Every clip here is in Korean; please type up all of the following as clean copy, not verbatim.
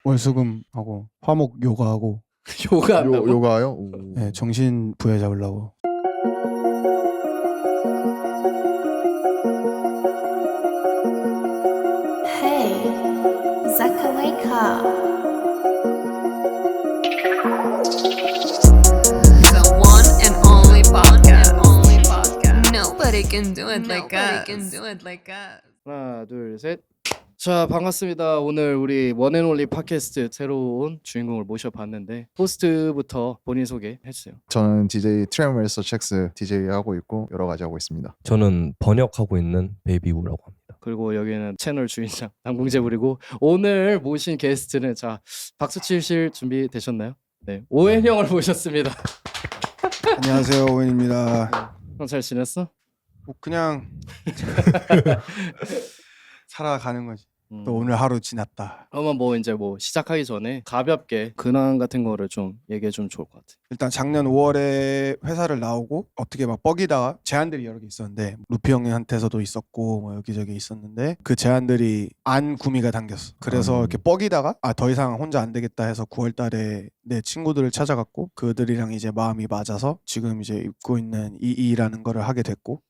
월수금하고 화목 요가하고 요가 한다고? 요가요? 오. 네, 정신 부여 잡으려고. Hey, Zakaweka. The one and only podcast. Nobody can do it like us. 하나 둘 셋. 자 반갑습니다. 오늘 우리 원앤올리 팟캐스트 새로운 주인공을 모셔봤는데 호스트부터 본인 소개 해주세요. 저는 DJ 트레머에서 첵스 DJ 하고 있고 여러 가지 하고 있습니다. 저는 번역하고 있는 베이비우라고 합니다. 그리고 여기는 채널 주인장 남궁재불이고 오늘 모신 게스트는 자 박수 치실 준비 되셨나요? 네 오웬 형을 모셨습니다. 안녕하세요, 오웬입니다. 형 잘 지냈어? 뭐 그냥 살아가는 거지. 또 오늘 하루 지났다. 그러면 뭐 이제 뭐 시작하기 전에 가볍게 근황 같은 거를 좀 얘기해 주면 좋을 것 같아. 일단 작년 5월에 회사를 나오고 어떻게 막 뻐기다가 제안들이 여러 개 있었는데 루피 형한테서도 있었고 뭐 여기저기 있었는데 그 제안들이 안 구미가 당겼어. 그래서 이렇게 뻐기다가 더 이상 혼자 안 되겠다 해서 9월 달에 내 친구들을 찾아갔고 그들이랑 이제 마음이 맞아서 지금 이제 입고 있는 이이라는 거를 하게 됐고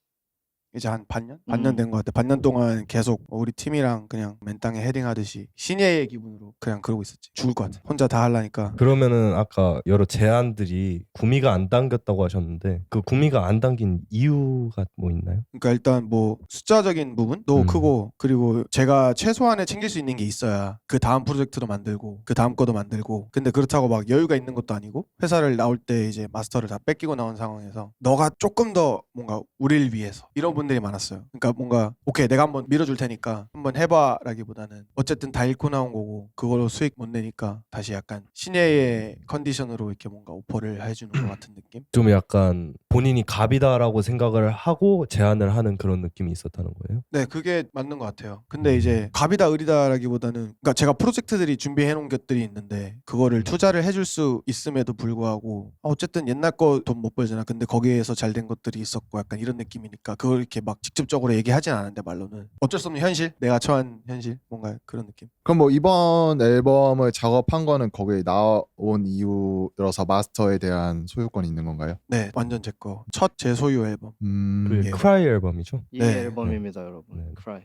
이제 한 반년? 반년 된 것 같아. 반년 동안 계속 우리 팀이랑 그냥 맨땅에 헤딩하듯이 신예의 기분으로 그냥 그러고 있었지. 죽을 것 같아. 혼자 다 하려니까. 그러면은 아까 여러 제안들이 구미가 안 당겼다고 하셨는데 그 구미가 안 당긴 이유가 뭐 있나요? 그러니까 일단 뭐 숫자적인 부분도 크고 그리고 제가 최소한의 챙길 수 있는 게 있어야 그 다음 프로젝트도 만들고 그 다음 거도 만들고 근데 그렇다고 막 여유가 있는 것도 아니고 회사를 나올 때 이제 마스터를 다 뺏기고 나온 상황에서 너가 조금 더 뭔가 우리를 위해서 이런 분들이 많았어요. 그러니까 뭔가 오케이 내가 한번 밀어줄 테니까 한번 해봐라기보다는 어쨌든 다 잃고 나온 거고 그걸로 수익 못 내니까 다시 약간 신예의 컨디션으로 이렇게 뭔가 오퍼를 해주는 것 같은 느낌? 좀 약간 본인이 갑이다라고 생각을 하고 제안을 하는 그런 느낌이 있었다는 거예요? 네, 그게 맞는 것 같아요. 근데 이제 갑이다 을이다라기보다는 그러니까 제가 프로젝트들이 준비해 놓은 것들이 있는데 그거를 투자를 해줄 수 있음에도 불구하고 어쨌든 옛날 거 돈 못 벌잖아. 근데 거기에서 잘 된 것들이 있었고 약간 이런 느낌이니까 그걸 이렇게 막 직접적으로 얘기하진 않았는데 말로는 어쩔 수 없는 현실? 내가 처한 현실? 뭔가 그런 느낌. 그럼 뭐 이번 앨범을 작업한 거는 거기에 나온 이유로서 마스터에 대한 소유권이 있는 건가요? 네, 완전 제 거. 첫 제 소유 앨범. 그 예. 크라이 앨범이죠? 이 네. 앨범입니다, 여러분. 네. 크라이.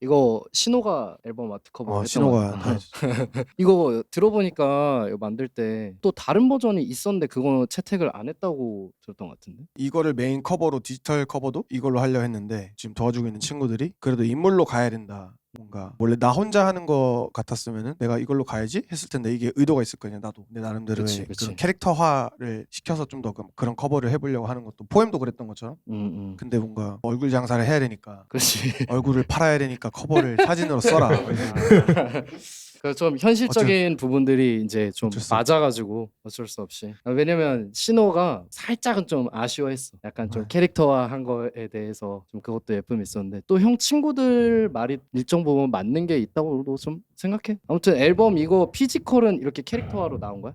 이거 신호가 앨범 아트 커버 했던 신호가 것 같아요. 이거 들어보니까 이거 만들 때 또 다른 버전이 있었는데 그거 채택을 안 했다고 들었던 것 같은데. 이거를 메인 커버로 디지털 커버도 이걸로 하려 했는데 지금 도와주고 있는 친구들이 그래도 인물로 가야 된다. 뭔가 원래 나 혼자 하는 거 같았으면은 내가 이걸로 가야지 했을 텐데 이게 의도가 있을 거냐 나도 내 나름대로의 그치, 그치. 그런 캐릭터화를 시켜서 좀 더 그런 커버를 해보려고 하는 것도 포엠도 그랬던 것처럼 근데 뭔가 얼굴 장사를 해야 되니까 그렇지. 얼굴을 팔아야 되니까 커버를 사진으로 써라. 그 좀 현실적인 부분들이 이제 좀 어쩔 수 맞아가지고 어쩔 수 없이. 왜냐면 신호가 살짝은 좀 아쉬워했어. 약간 좀 캐릭터화한 거에 대해서 좀 그것도 예쁨이 있었는데 또 형 친구들 말이 일정 부분 맞는 게 있다고도 좀 생각해. 아무튼 앨범 이거 피지컬은 이렇게 캐릭터화로 나온 거야?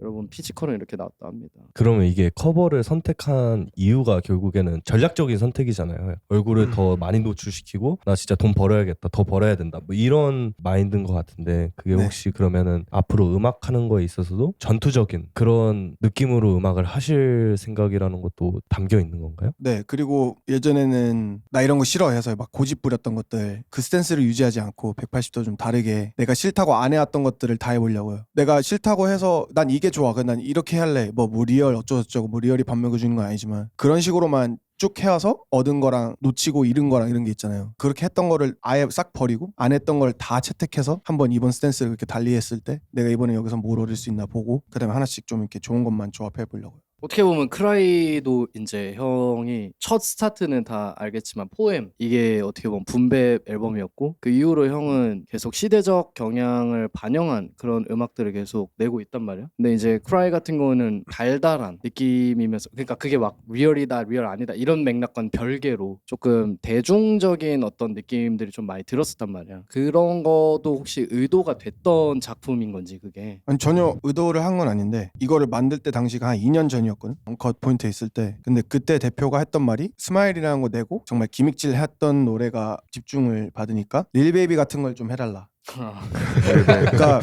여러분 피지컬은 이렇게 나왔다 합니다. 그러면 이게 커버를 선택한 이유가 결국에는 전략적인 선택이잖아요. 얼굴을 더 많이 노출시키고 나 진짜 돈 벌어야겠다, 더 벌어야 된다 뭐 이런 마인드인 것 같은데 그게 네. 혹시 그러면은 앞으로 음악하는 거에 있어서도 전투적인 그런 느낌으로 음악을 하실 생각이라는 것도 담겨 있는 건가요? 네, 그리고 예전에는 나 이런 거 싫어해서 막 고집 부렸던 것들 그 스탠스를 유지하지 않고 180도 좀 다르게 내가 싫다고 안 해왔던 것들을 다 해보려고요. 내가 싫다고 해서 난 이게 좋아, 난 이렇게 할래, 뭐 리얼 어쩌고저쩌고 뭐 리얼이 밥 먹여주는 건 아니지만 그런 식으로만 쭉 해와서 얻은 거랑 놓치고 잃은 거랑 이런 게 있잖아요. 그렇게 했던 거를 아예 싹 버리고 안 했던 걸 다 채택해서 한번 이번 스탠스를 그렇게 달리했을 때 내가 이번에 여기서 뭘 얻을 수 있나 보고 그다음에 하나씩 좀 이렇게 좋은 것만 조합해 보려고요. 어떻게 보면 크라이도 이제 형이 첫 스타트는 다 알겠지만 포엠 이게 어떻게 보면 분배 앨범이었고 그 이후로 형은 계속 시대적 경향을 반영한 그런 음악들을 계속 내고 있단 말이야. 근데 이제 크라이 같은 경우는 달달한 느낌이면서 그러니까 그게 막 리얼이다 리얼 아니다 이런 맥락과는 별개로 조금 대중적인 어떤 느낌들이 좀 많이 들었었단 말이야. 그런 것도 혹시 의도가 됐던 작품인 건지 그게. 아니, 전혀 의도를 한 건 아닌데 이거를 만들 때 당시가 한 2년 전이었거든. 컷 포인트 있을 때. 근데 그때 대표가 했던 말이 스마일이라는 거 내고 정말 기믹질 했던 노래가 집중을 받으니까 릴베이비 같은 걸 좀 해달라. 그러니까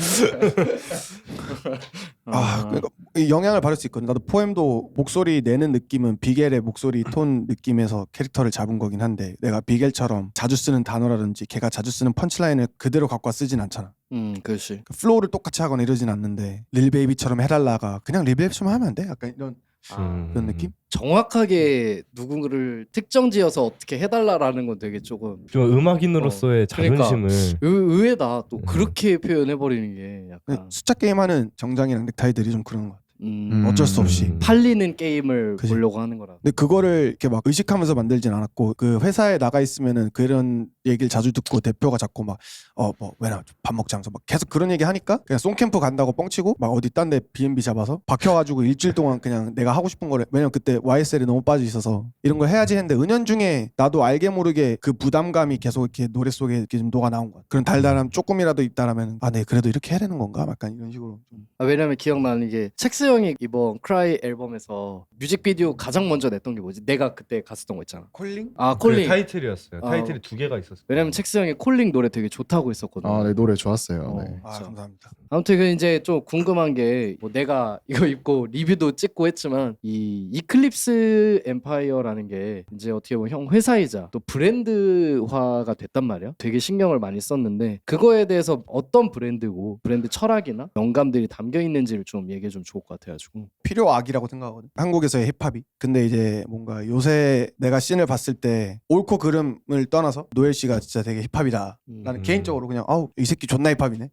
그러니까 이 영향을 받을 수 있거든. 나도 포엠도 목소리 내는 느낌은 비겔의 목소리 톤 느낌에서 캐릭터를 잡은 거긴 한데 내가 비겔처럼 자주 쓰는 단어라든지 걔가 자주 쓰는 펀치라인을 그대로 갖고 와 쓰진 않잖아. 그렇지. 그 플로우를 똑같이 하거나 이러진 않는데 릴베이비처럼 해달라가 그냥 릴베이비처럼 하면 안 돼? 약간 이런 그런 느낌? 정확하게 누군가를 특정지어서 어떻게 해달라라는 건 되게 조금 좀 음악인으로서의 그러니까. 자존심을 의외다. 또 그렇게 표현해버리는 게 약간 숫자 게임하는 정장이랑 넥타이들이 좀 그런 것 같아. 어쩔 수 없이. 팔리는 게임을 그치. 보려고 하는 거라. 근데 그거를 이렇게 막 의식하면서 만들진 않았고 그 회사에 나가 있으면은 그런 얘기를 자주 듣고 대표가 자꾸 막 뭐 왜나 밥 먹자면서 막 계속 그런 얘기 하니까 그냥 송캠프 간다고 뻥치고 막 어디 딴 데 B&B 잡아서 박혀가지고 일주일 동안 그냥 내가 하고 싶은 거를 왜냐면 그때 YSL에 너무 빠져 있어서 이런 걸 해야지 했는데 은연중에 나도 알게 모르게 그 부담감이 계속 이렇게 노래 속에 이렇게 좀 녹아 나온 거야. 그런 달달함 조금이라도 있다라면 네 그래도 이렇게 해야 되는 건가? 약간 이런 식으로 좀. 왜냐면 기억나는 게 첵스 형이 이번 크라이 앨범에서 뮤직비디오 가장 먼저 냈던 게 뭐지? 내가 그때 갔었던 거 있잖아. 콜링? 콜링. 타이틀이었어요. 타이틀이 두 개가 있었어요. 왜냐면 첵스 형이 콜링 노래 되게 좋다고 했었거든. 네, 노래 좋았어요. 네. 진짜. 감사합니다. 아무튼 그 이제 좀 궁금한 게 뭐 내가 이거 입고 리뷰도 찍고 했지만 이 이클립스 엠파이어라는 게 이제 어떻게 보면 형 회사이자 또 브랜드화가 됐단 말이야. 되게 신경을 많이 썼는데 그거에 대해서 어떤 브랜드고 브랜드 철학이나 영감들이 담겨 있는지를 좀 얘기해 주면 좋을 것 같아가지고. 필요악이라고 생각하거든. 한국에서의 힙합이. 근데 이제 뭔가 요새 내가 씬을 봤을 때 옳고 그름을 떠나서 노엘 씨가 진짜 되게 힙합이다. 나는 개인적으로 그냥 이 새끼 존나 힙합이네.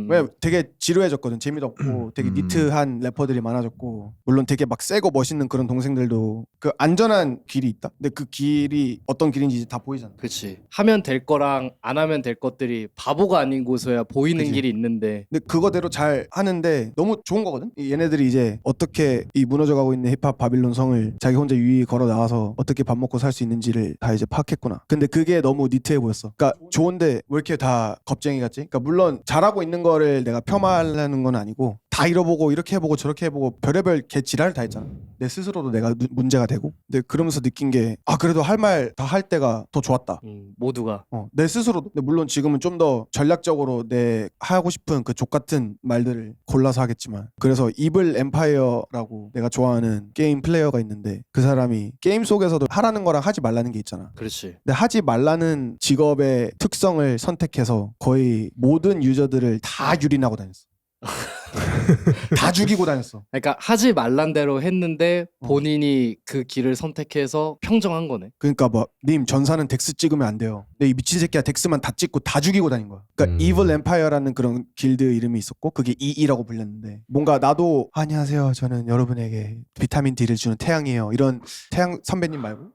왜 되게 지루해졌거든. 재미도 없고 되게 니트한 래퍼들이 많아졌고 물론 되게 막 세고 멋있는 그런 동생들도 그 안전한 길이 있다. 근데 그 길이 어떤 길인지 이제 다 보이잖아. 그치. 하면 될 거랑 안 하면 될 것들이 바보가 아닌 곳에야 보이는 그치. 길이 있는데 근데 그거대로 잘 하는데 너무 좋은 거거든. 얘네들이 이제 어떻게 이 무너져가고 있는 힙합 바빌론 성을 자기 혼자 유유히 걸어 나와서 어떻게 밥 먹고 살 수 있는지를 다 이제 파악했구나. 근데 그게 너무 니트해 보였어. 그러니까 좋은데 왜 이렇게 다 겁쟁이 같지? 그러니까 물론 잘하고 있는 거를 내가 폄하하려는 건 아니고 다 잃어보고 이렇게 해보고 저렇게 해보고 별의별 개 지랄을 다 했잖아. 내 스스로도 내가 문제가 되고. 근데 그러면서 느낀 게 그래도 할 말 다 할 때가 더 좋았다. 모두가. 내 스스로도. 근데 물론 지금은 좀 더 전략적으로 내 하고 싶은 그 족같은 말들을 골라서 하겠지만 그래서 이블 엠파이어라고 내가 좋아하는 게임 플레이어가 있는데 그 사람이 게임 속에서도 하라는 거랑 하지 말라는 게 있잖아. 그렇지. 근데 하지 말라는 직업의 특성을 선택해서 거의 모든 유저들을 다 유린하고 다녔어. 다 죽이고 다녔어. 그러니까 하지 말란 대로 했는데 본인이 그 길을 선택해서 평정한 거네. 그러니까 뭐 님 전사는 덱스 찍으면 안 돼요. 근데 이 미친 새끼야 덱스만 다 찍고 다 죽이고 다닌 거야. 그러니까 이블 엠파이어라는 그런 길드 이름이 있었고 그게 EE라고 불렸는데 뭔가 나도 안녕하세요 저는 여러분에게 비타민 D를 주는 태양이에요. 이런 태양 선배님 말고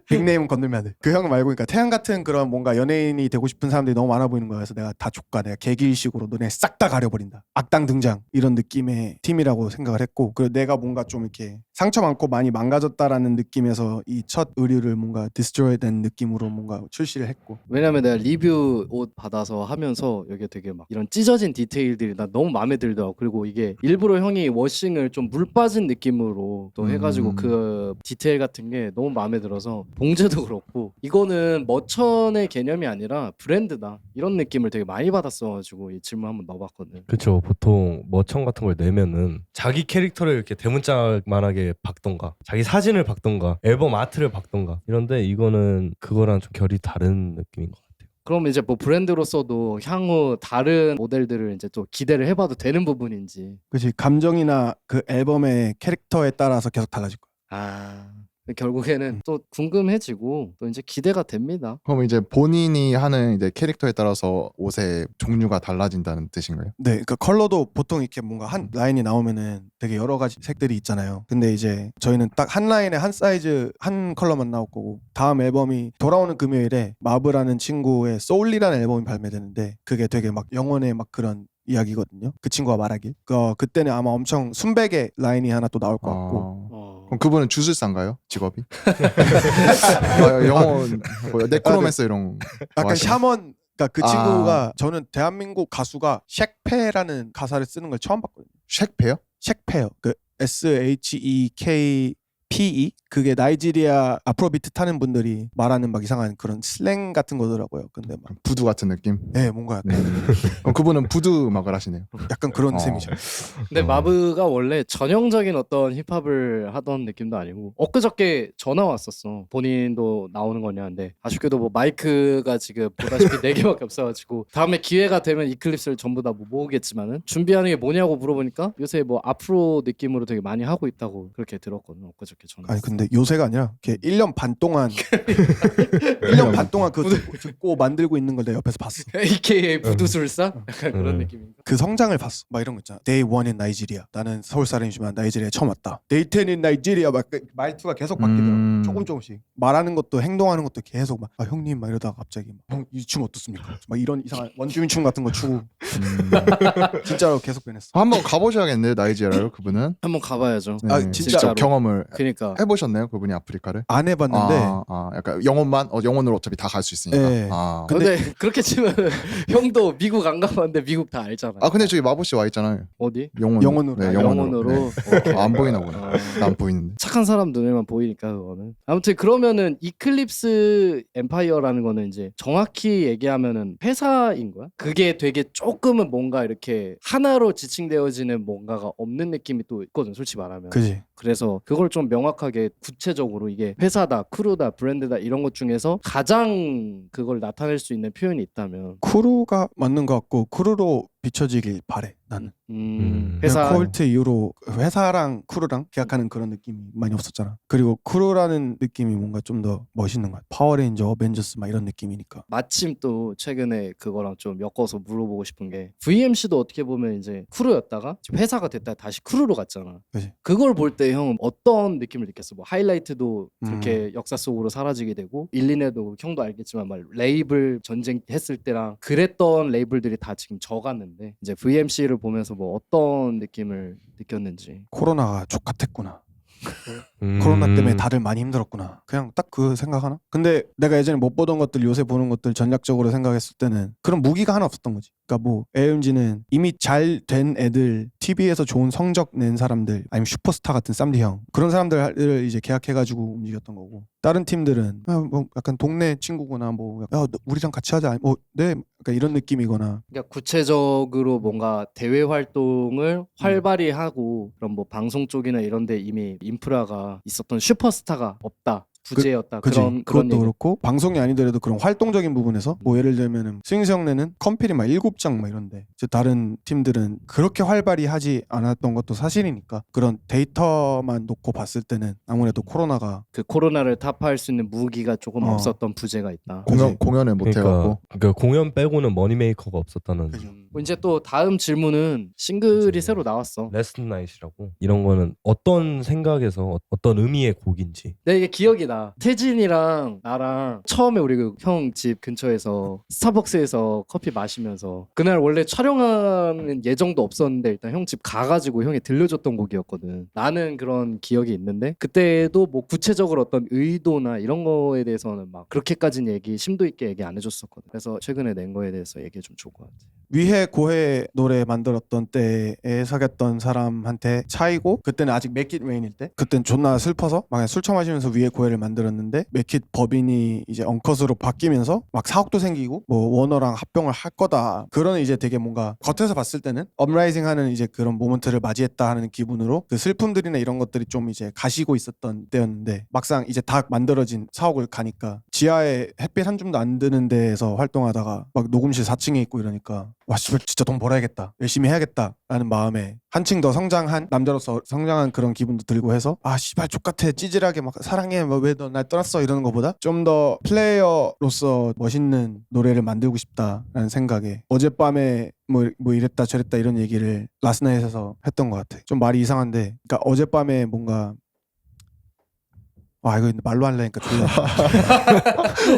빅네임은 건들면 안 돼. 그 형 말고 그러니까 태양 같은 그런 뭔가 연예인이 되고 싶은 사람들이 너무 많아 보이는 거야. 그래서 내가 다 족가 내가 개길식으로 너네 싹 다 가려버린다. 악당 등장 이런 느낌의 팀이라고 생각을 했고 그리고 내가 뭔가 좀 이렇게 상처 많고 많이 망가졌다라는 느낌에서 이 첫 의류를 뭔가 디스트로이된 느낌으로 뭔가 출시를 했고 왜냐면 내가 리뷰 옷 받아서 하면서 여기 되게 막 이런 찢어진 디테일들이 나 너무 마음에 들더라고. 그리고 이게 일부러 형이 워싱을 좀 물 빠진 느낌으로 또 해가지고 그 디테일 같은 게 너무 마음에 들어서 봉제도 그렇고 이거는 머천의 개념이 아니라 브랜드다 이런 느낌을 되게 많이 받았어가지고 이 질문 한번 넣어봤거든. 그쵸. 보통 머청 같은 걸 내면은 자기 캐릭터를 이렇게 대문짝만하게 박던가 자기 사진을 박던가 앨범 아트를 박던가 이런데 이거는 그거랑 좀 결이 다른 느낌인 것 같아요. 그럼 이제 뭐 브랜드로서도 향후 다른 모델들을 이제 또 기대를 해봐도 되는 부분인지. 그렇지. 감정이나 그 앨범의 캐릭터에 따라서 계속 달라질 거야. 결국에는 또 궁금해지고 또 이제 기대가 됩니다. 그럼 이제 본인이 하는 이제 캐릭터에 따라서 옷의 종류가 달라진다는 뜻인가요? 네, 그러니까 컬러도 보통 이렇게 뭔가 한 라인이 나오면은 되게 여러 가지 색들이 있잖아요. 근데 이제 저희는 딱 한 라인에 한 사이즈 한 컬러만 나올 거고 다음 앨범이 돌아오는 금요일에 마브라는 친구의 소울리라는 앨범이 발매되는데 그게 되게 막 영혼의 막 그런 이야기거든요. 그 친구가 말하길. 그때는 아마 엄청 순백의 라인이 하나 또 나올 것 같고. 그럼 그분은 주술사인가요? 직업이? 영혼 뭐 네크로맨서 이런 약간 좋아하시나요? 샤먼. 그러니까 그 친구가 저는 대한민국 가수가 쉑페라는 가사를 쓰는 걸 처음 봤거든요. 쉑페요? 쉑페요. 그 SHEKPEO PE 그게 나이지리아 아프로비트 타는 분들이 말하는 막 이상한 그런 슬랭 같은 거더라고요. 근데 막 부두 같은 느낌. 뭔가 네. 그분은 부두 음악을 하시네요. 약간 그런 어. 셈이죠. 근데 어. 마브가 원래 전형적인 어떤 힙합을 하던 느낌도 아니고 엊그저께 전화 왔었어. 본인도 나오는 거냐는데 아쉽게도 뭐 마이크가 지금 보다시피 4개밖에 없어가지고 다음에 기회가 되면 이클립스를 전부 다 뭐 모으겠지만은 준비하는 게 뭐냐고 물어보니까 요새 뭐 앞으로 느낌으로 되게 많이 하고 있다고 그렇게 들었거든. 엊그저께 전화. 아니 근데 요새가 아니라 걔 1년 반 동안 1년 반 동안 그거 듣고 만들고 있는 걸 내가 옆에서 봤어. AKA 부두술사? 약간 그런 음. 느낌인가? 그 성장을 봤어. 막 이런 거 있잖아. Day 1 in 나이지리아. 나는 서울 사람이지만 나이지리아에 처음 왔다. Day 10 in 나이지리아. 막 말투가 계속 바뀌더라고. 조금씩. 말하는 것도 행동하는 것도 계속 막 형님 막 이러다가 갑자기 형 이 춤 어떻습니까? 막 이런 이상한 원주민 춤 같은 거 추고 진짜로 계속 변했어. 한번 가보셔야겠네요, 나이지리아를 그분은. 한번 가봐야죠. 네, 아, 진짜 진짜로. 경험을 그러니까 해보셨나요, 그분이 아프리카를? 안 해봤는데 약간 영혼만 영혼으로 어차피 다 갈 수 있으니까. 네. 근데 그렇게 치면 형도 미국 안 가봤는데 미국 다 알잖아. 근데 저기 마보씨 와 있잖아요. 어디? 영혼으로. 네, 영혼으로. 네. 오케이. 안 보이나 보네. 어. 안 보이는데. 착한 사람 눈에만 보이니까 그거는. 아무튼 그러면은 이클립스 엠파이어라는 거는 이제 정확히 얘기하면은 회사인 거야? 그게 되게 조금은 뭔가 이렇게 하나로 지칭되어지는 뭔가가 없는 느낌이 또 있거든, 솔직히 말하면. 그지. 그래서 그걸 좀 명확하게 구체적으로 이게 회사다, 크루다, 브랜드다 이런 것 중에서 가장 그걸 나타낼 수 있는 표현이 있다면 크루가 맞는 것 같고 크루로 비춰지길 바래 나는. 회사 코울트 이후로 회사랑 크루랑 계약하는 그런 느낌이 많이 없었잖아. 그리고 크루라는 느낌이 뭔가 좀 더 멋있는 거야. 파워레인저, 어벤져스 막 이런 느낌이니까. 마침 또 최근에 그거랑 좀 엮어서 물어보고 싶은 게 VMC도 어떻게 보면 이제 크루였다가 회사가 됐다가 다시 크루로 갔잖아. 그지. 그걸 볼 때 형은 어떤 느낌을 느꼈어? 뭐 하이라이트도 그렇게 역사 속으로 사라지게 되고 일리네도 형도 알겠지만 막 레이블 전쟁 했을 때랑 그랬던 레이블들이 다 지금 져갔는데 이제 VMC를 보면서 뭐 어떤 느낌을 느꼈는지. 코로나가 족같았구나. 코로나 때문에 다들 많이 힘들었구나. 그냥 딱 그 생각하나? 근데 내가 예전에 못 보던 것들 요새 보는 것들 전략적으로 생각했을 때는 그런 무기가 하나 없었던 거지. 그러니까 뭐 AMG는 이미 잘 된 애들, TV에서 좋은 성적 낸 사람들, 아니면 슈퍼스타 같은 쌈디 형 그런 사람들을 이제 계약해가지고 움직였던 거고, 다른 팀들은 뭐 약간 동네 친구구나, 뭐 야, 너 우리랑 같이 하자, 뭐 네, 약간 이런 느낌이거나. 그러니까 구체적으로 뭔가 대외 활동을 활발히 하고 그런 뭐 방송 쪽이나 이런 데 이미 인프라가 있었던 슈퍼스타가 없다. 부재였다. 그치. 그런 그것도 얘기. 그렇고 방송이 아니더라도 그런 활동적인 부분에서 뭐 예를 들면은 스윙스 형네는 컴필이 막 7장 막 이런데 이제 다른 팀들은 그렇게 활발히 하지 않았던 것도 사실이니까 그런 데이터만 놓고 봤을 때는 아무래도 코로나가 그 코로나를 타파할 수 있는 무기가 조금 어. 없었던 부재가 있다. 그치. 공연을 못 해갖고. 그러니까 공연 빼고는 머니메이커가 없었다는. 그죠. 이제 또 다음 질문은 싱글이 그치. 새로 나왔어. 레스트 나잇이라고. 이런 거는 어떤 생각에서 어떤 의미의 곡인지. 내 이게 기억이 나. 태진이랑 나랑 처음에 우리 그 형 집 근처에서 스타벅스에서 커피 마시면서 그날 원래 촬영하는 예정도 없었는데 일단 형 집 가가지고 형이 들려줬던 곡이었거든. 나는 그런 기억이 있는데 그때도 뭐 구체적으로 어떤 의도나 이런 거에 대해서는 막 그렇게까지는 얘기 심도 있게 얘기 안 해줬었거든. 그래서 최근에 낸 거에 대해서 얘기 좀 좋을 것 같아. 위해 고해 노래 만들었던 때에 사귀었던 사람한테 차이고, 그때는 아직 맥킷 레인일 때, 그땐 존나 슬퍼서 막 술 처마시면서 위해 고해를 만들었는데 맥킷 법인이 이제 엉컷으로 바뀌면서 막 사옥도 생기고 뭐 워너랑 합병을 할 거다, 그런 이제 되게 뭔가 겉에서 봤을 때는 업라이징 하는 이제 그런 모먼트를 맞이했다 하는 기분으로 그 슬픔들이나 이런 것들이 좀 이제 가시고 있었던 때였는데, 막상 이제 다 만들어진 사옥을 가니까 지하에 햇빛 한 줌도 안 드는 데에서 활동하다가 막 녹음실 4층에 있고 이러니까 와 씨발 진짜 돈 벌어야겠다, 열심히 해야겠다 라는 마음에 한층 더 성장한 남자로서 성장한 그런 기분도 들고 해서 아 씨발 족같아 찌질하게 막 사랑해 뭐 왜 너 날 떠났어 이러는 것보다 좀 더 플레이어로서 멋있는 노래를 만들고 싶다라는 생각에 어젯밤에 뭐 이랬다 저랬다 이런 얘기를 라스나잇에서 했던 것 같아. 좀 말이 이상한데, 그러니까 어젯밤에 뭔가 와 이거 말로 하려니까 졸라.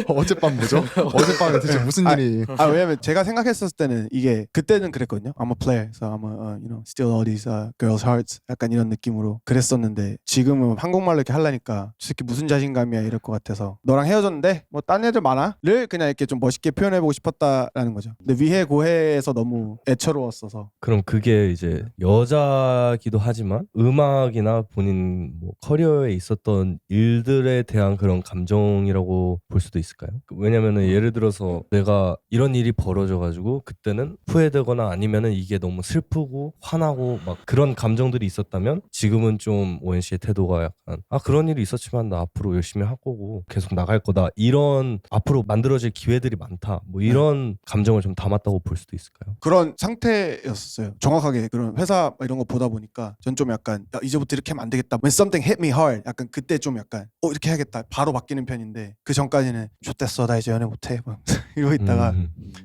어젯밤 뭐죠? 어젯밤에 대체 무슨 일이? 왜냐면 제가 생각했었을 때는 이게 그때는 그랬거든요. I'm a player, so I'm a, you know, steal all these girls' hearts. 약간 이런 느낌으로 그랬었는데 지금은 한국말로 이렇게 하려니까 저 새끼 무슨 자신감이야 이럴 것 같아서 너랑 헤어졌는데 뭐 딴 애들 많아?를 그냥 이렇게 좀 멋있게 표현해보고 싶었다라는 거죠. 근데 위해 고해에서 너무 애처로웠어서. 그럼 그게 이제 여자기도 하지만 음악이나 본인 뭐 커리어에 있었던 일들에 대한 그런 감정이라고 볼 수도 있을까요? 왜냐면은 예를 들어서 내가 이런 일이 벌어져가지고 그때는 후회되거나 아니면은 이게 너무 슬프고 화나고 막 그런 감정들이 있었다면 지금은 좀 ONC의 태도가 약간 그런 일이 있었지만 나 앞으로 열심히 할 거고 계속 나갈 거다 이런 앞으로 만들어질 기회들이 많다 뭐 이런 감정을 좀 담았다고 볼 수도 있을까요? 그런 상태였었어요. 정확하게 그런 회사 이런 거 보다 보니까 전 좀 약간 야, 이제부터 이렇게 하면 안 되겠다. When something hit me hard. 약간 그때 좀 약간 이렇게 해야겠다. 바로 바뀌는 편인데 그 전까지는 좋댔어 나 이제 연애 못해 막 이러고 있다가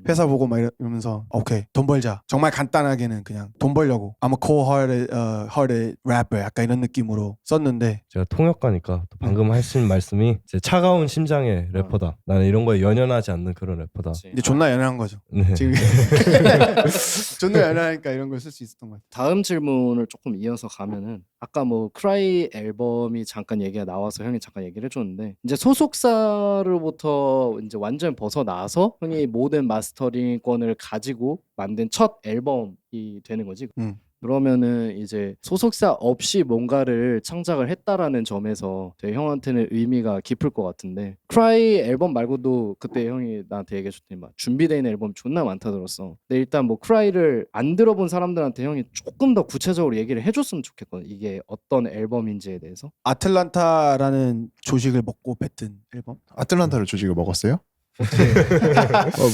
회사 보고 막 이러면서 오케이 돈 벌자. 정말 간단하게는 그냥 돈 벌려고 I'm a cold-hearted rapper 약간 이런 느낌으로 썼는데 제가 통역가니까 또 방금 하신 말씀이 이제 차가운 심장의 래퍼다. 나는 이런 거에 연연하지 않는 그런 래퍼다. 근데 존나 연애한 거죠. 네. 지금 존나 연애하니까 이런 걸 쓸 수 있었던 것 같아요. 다음 질문을 조금 이어서 가면은 아까 뭐 크라이 앨범이 잠깐 얘기가 나와서 형이 잠깐 얘기를 해줬는데 이제 소속사로부터 이제 완전 벗어나서 형이 모든 마스터링권을 가지고 만든 첫 앨범이 되는 거지. 그러면은 이제 소속사 없이 뭔가를 창작을 했다라는 점에서 되게 형한테는 의미가 깊을 것 같은데 크라이 앨범 말고도 그때 형이 나한테 얘기해줬더니 막 준비되어 있는 앨범 존나 많다 들었어. 근데 일단 뭐 크라이를 안 들어본 사람들한테 형이 조금 더 구체적으로 얘기를 해줬으면 좋겠거든. 이게 어떤 앨범인지에 대해서. 아틀란타라는 조식을 먹고 뱉은 앨범. 아틀란타를 조직을 먹었어요?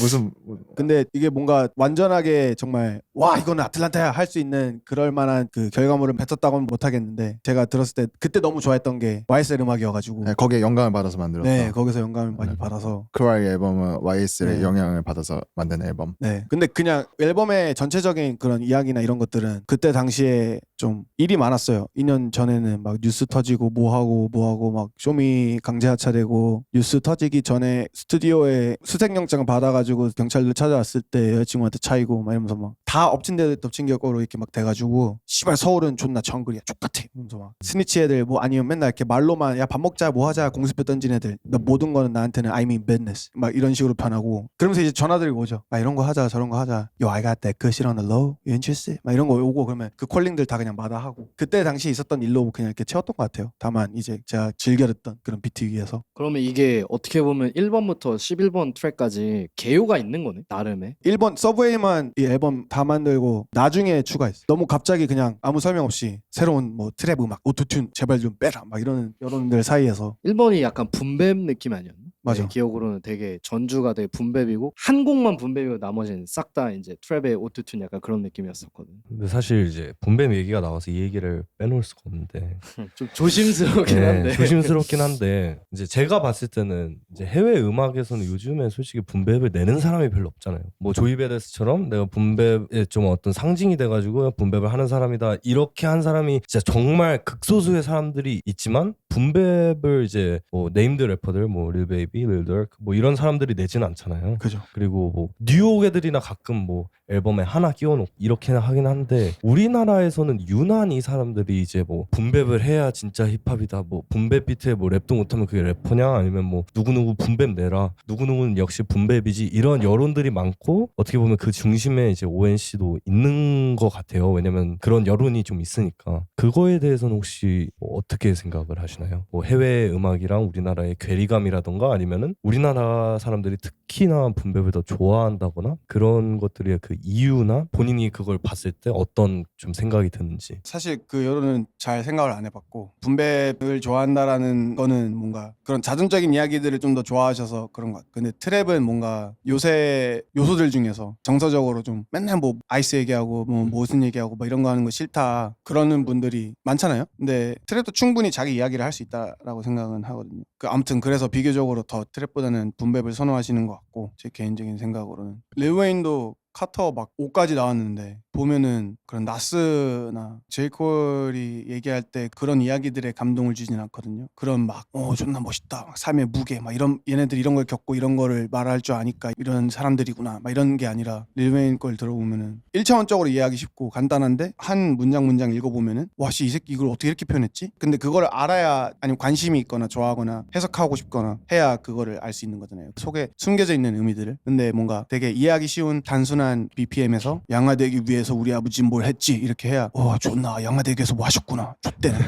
무슨 근데 이게 뭔가 완전하게 정말 와 이거는 아틀란타야 할 수 있는 그럴 만한 그 결과물을 뱉었다고는 못하겠는데 제가 들었을 때 그때 너무 좋아했던 게 YSL 음악이어가지고 네, 거기에 영감을 받아서 만들었다. 네 거기서 영감을 많이 네. 받아서 크라이 앨범은 YSL의 네. 영향을 받아서 만든 앨범. 네 근데 그냥 앨범의 전체적인 그런 이야기나 이런 것들은 그때 당시에 좀 일이 많았어요. 2년 전에는 막 뉴스 터지고 뭐하고 막 쇼미 강제 하차되고 뉴스 터지기 전에 스튜디오에 수색영장 받아가지고 경찰들 찾아왔을 때 여자친구한테 차이고 막 이러면서 막 다 엎친 데 덮친 격으로 이렇게 막 돼가지고 씨발 서울은 존나 정글이야 족같아 이러면서 막 스니치 애들 뭐 아니면 맨날 이렇게 말로만 야 밥 먹자 뭐 하자 공수표 던진 애들 나 모든 거는 나한테는 I mean business 막 이런 식으로 편하고 그러면서 이제 전화들이 오죠. 막 이런 거 하자 저런 거 하자 Yo I got that good shit on the low you interested? 막 이런 거 오고 그러면 그 콜링들 다 그냥 마다하고 그때 당시 있었던 일로 그냥 이렇게 채웠던 것 같아요. 다만 이제 제가 즐겨 듣던 그런 비트 위에서 그러면 이게 어떻게 보면 1번부터 11번 트랙까지 개요가 있는 거네 나름의. 1번 서브웨이만 이 앨범 다 만들고 나중에 추가했어. 너무 갑자기 그냥 아무 설명 없이 새로운 뭐 트랩 음악 오토튠 제발 좀 빼라 막 이러는 여러분들 사이에서 1번이 약간 붐뱀 느낌 아니었나? 맞아. 내 기억으로는 되게 전주가 되게 붐뱀이고 한 곡만 붐뱀이고 나머지는 싹 다 이제 트랩의 오토튠 약간 그런 느낌이었었거든. 근데 사실 이제 붐뱀 얘기가 나와서 이 얘기를 빼놓을 수가 없는데 좀 조심스럽긴 한데. 조심스럽긴 한데 이제 제가 봤을 때는 이제 해외 음악에서는 요즘에 솔직히 붐뱀을 내는 사람이 별로 없잖아요. 뭐 조이 베데스처럼 내가 붐뱀의 좀 어떤 상징이 돼가지고 붐뱀을 하는 사람이다 이렇게 한 사람이 진짜 정말 극소수의 사람들이 있지만 붐뱀을 이제 뭐 네임드 래퍼들 뭐 릴 베이비, 릴 더크 뭐 이런 사람들이 내지는 않잖아요. 그죠. 그리고 뭐 뉴욕 애들이나 가끔 뭐 앨범에 하나 끼워놓고 이렇게 하긴 한데 우리나라에서는 유난히 사람들이 이제 뭐 붐뱀을 해야 진짜 힙합이다 뭐 붐뱀 비트에 뭐 랩도 못하면 그게 래퍼냐 아니면 뭐 누구누구 붐뱀 내라 누구누구는 역시 붐뱀이지 이런 여론들이 많고 어떻게 보면 그 중심에 이제 ONC도 있는 것 같아요. 왜냐면 그런 여론이 좀 있으니까 그거에 대해서는 혹시 뭐 어떻게 생각을 하시나요? 뭐 해외 음악이랑 우리나라의 괴리감이라던가 아니면은 우리나라 사람들이 특히나 붐뱀을 더 좋아한다거나 그런 것들의 그 이유나 본인이 그걸 봤을 때 어떤 좀 생각이 드는지. 사실 그 여론은 잘 생각을 안 해봤고 붐뱀을 좋아한다라는 거는 뭔가 그런 자존적인 이야기들을 좀 더 좋아하셔서 그런 것 같아요. 근데 트랩은 뭔가 요새 요소들 중에서 정서적으로 좀 맨날 뭐 아이스 얘기하고 뭐 무슨 얘기하고 뭐 이런 거 하는 거 싫다 그러는 분들이 많잖아요. 근데 트랩도 충분히 자기 이야기를 할 수 있다라고 생각은 하거든요. 아무튼 그래서 비교적으로 더 트랩보다는 붐뱀을 선호하시는 것 같고 제 개인적인 생각으로는 릴 웨인도 카터 막 5까지 나왔는데 보면은 그런 나스나 제이콜이 얘기할 때 그런 이야기들에 감동을 주진 않거든요. 그런 막 존나 멋있다, 막 삶의 무게, 막 이런 얘네들 이런 걸 겪고 이런 거를 말할 줄 아니까 이런 사람들이구나, 막 이런 게 아니라 릴웨인 걸 들어보면은 1차원적으로 이해하기 쉽고 간단한데 한 문장 읽어보면은 와씨 이 새끼 이걸 어떻게 이렇게 표현했지? 근데 그거를 알아야, 아니면 관심이 있거나 좋아하거나 해석하고 싶거나 해야 그거를 알 수 있는 거잖아요. 속에 숨겨져 있는 의미들을. 근데 뭔가 되게 이해하기 쉬운 단순한 BPM에서 양화되기 위해서 우리 아버지는 뭘 했지 이렇게 해야 와 존나 양화되기 위해서 뭐 하셨구나 좆대는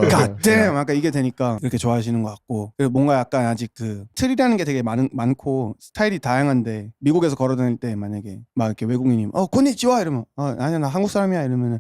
God damn 아까 이게 되니까 이렇게 좋아하시는 것 같고, 그리고 뭔가 약간 아직 그 틀이라는 게 되게 많고 스타일이 다양한데 미국에서 걸어다닐 때 만약에 막 이렇게 외국인이 곤니치와 이러면 아니야 나 한국 사람이야 이러면은